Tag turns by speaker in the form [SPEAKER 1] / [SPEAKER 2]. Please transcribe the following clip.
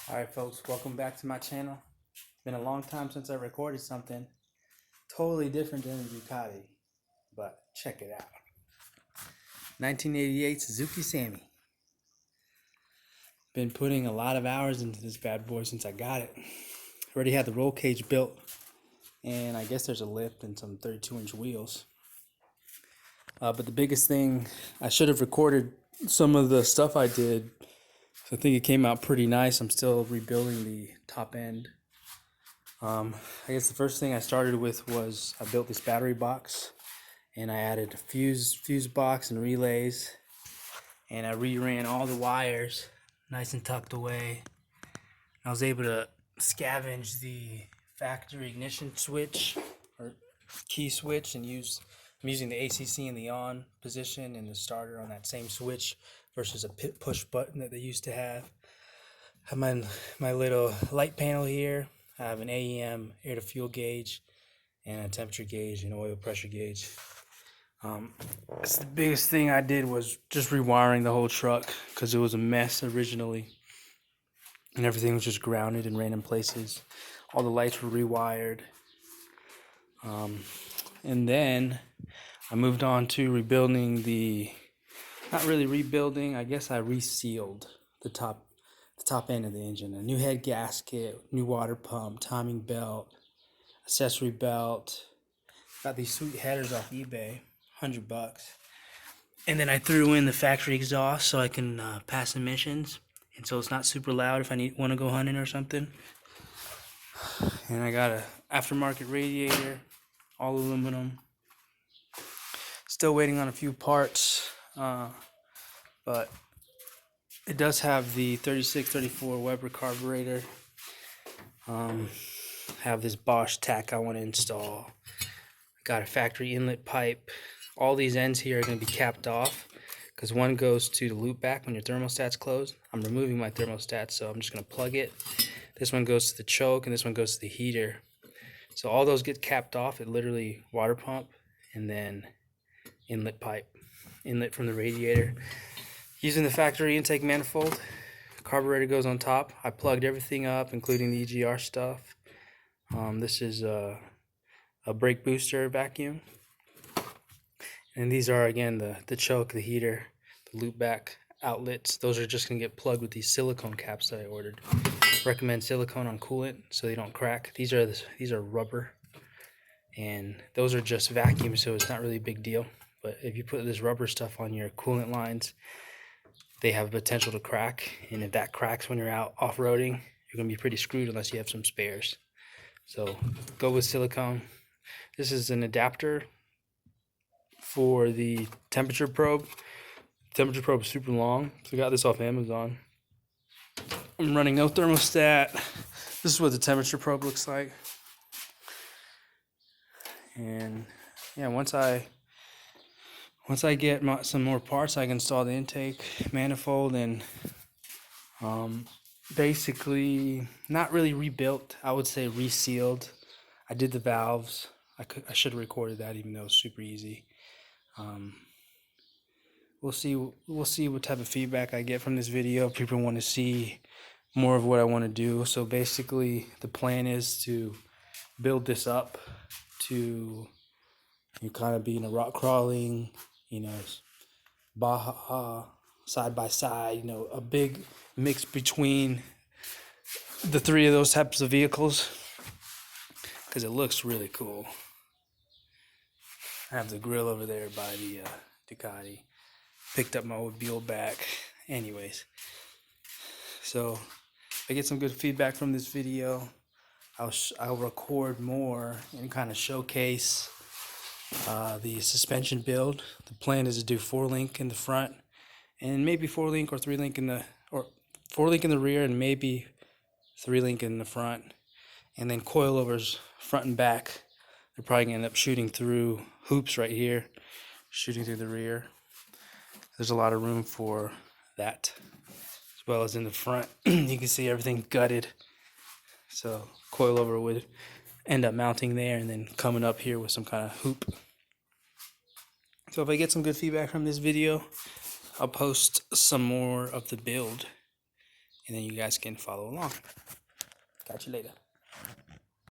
[SPEAKER 1] Alright folks, welcome back to my channel. It's been a long time since I recorded something totally different than the Ducati, but check it out. 1988 Suzuki Sammy. Been putting a lot of hours into this bad boy since I got it. Already had the roll cage built, and I guess there's a lift and some 32-inch wheels. But the biggest thing, I should have recorded some of the stuff I did. So I think it came out pretty nice. I'm still rebuilding the top end. I guess the first thing I started with was I built this battery box, and I added a fuse box and relays, and I reran all the wires nice and tucked away. I was able to scavenge the factory ignition switch or key switch and I'm using the ACC in the on position and the starter on that same switch versus a push button that they used to have. I have my little light panel here. I have an AEM air to fuel gauge and a temperature gauge and oil pressure gauge. That's the biggest thing I did was just rewiring the whole truck because it was a mess originally and everything was just grounded in random places. All the lights were rewired. And then I moved on to rebuilding not really rebuilding, I guess I resealed the top end of the engine. A new head gasket, new water pump, timing belt, accessory belt. Got these sweet headers off eBay, $100. And then I threw in the factory exhaust so I can pass emissions, and so it's not super loud if I want to go hunting or something. And I got a aftermarket radiator, all aluminum. Still waiting on a few parts, but it does have the 3634 Weber carburetor. Have this Bosch tack I want to install. Got a factory inlet pipe. All these ends here are going to be capped off because one goes to the loop back when your thermostat's closed. I'm removing my thermostat, so I'm just going to plug it. This one goes to the choke and this one goes to the heater. So all those get capped off at literally water pump and then inlet pipe, inlet from the radiator. Using the factory intake manifold, carburetor goes on top. I plugged everything up, including the EGR stuff. This is a brake booster vacuum. And these are, again, the choke, the heater, the loop back outlets. Those are just going to get plugged with these silicone caps that I ordered. Recommend silicone on coolant so they don't crack. These are rubber, and those are just vacuum, so it's not really a big deal. But if you put this rubber stuff on your coolant lines, they have potential to crack, and if that cracks when you're out off-roading, you're going to be pretty screwed unless you have some spares. So go with silicone. This is an adapter for the temperature probe. The temperature probe is super long, so I got this off Amazon. I'm running no thermostat. This is what the temperature probe looks like. And yeah, once I get some more parts, I can install the intake manifold and basically not really rebuilt. I would say resealed. I did the valves. I should have recorded that, even though it's super easy. We'll see what type of feedback I get from this video. If people want to see more of what I want to do. So basically, the plan is to build this up to kind of be in a rock crawling, Baja side by side, a big mix between the three of those types of vehicles, because it looks really cool. I have the grill over there by the Ducati. Picked up my old Buell back. Anyways, so if I get some good feedback from this video, I'll record more and kind of showcase the suspension build. The plan is to do 4-link in the front, and maybe 4-link or 3-link or 4-link in the rear, and maybe 3-link in the front, and then coilovers front and back. They're probably gonna end up shooting through hoops right here, shooting through the rear. There's a lot of room for that, as well as in the front. You can see everything gutted, so coilover would end up mounting there and then coming up here with some kind of hoop. So if I get some good feedback from this video, I'll post some more of the build and then you guys can follow along. Catch you later.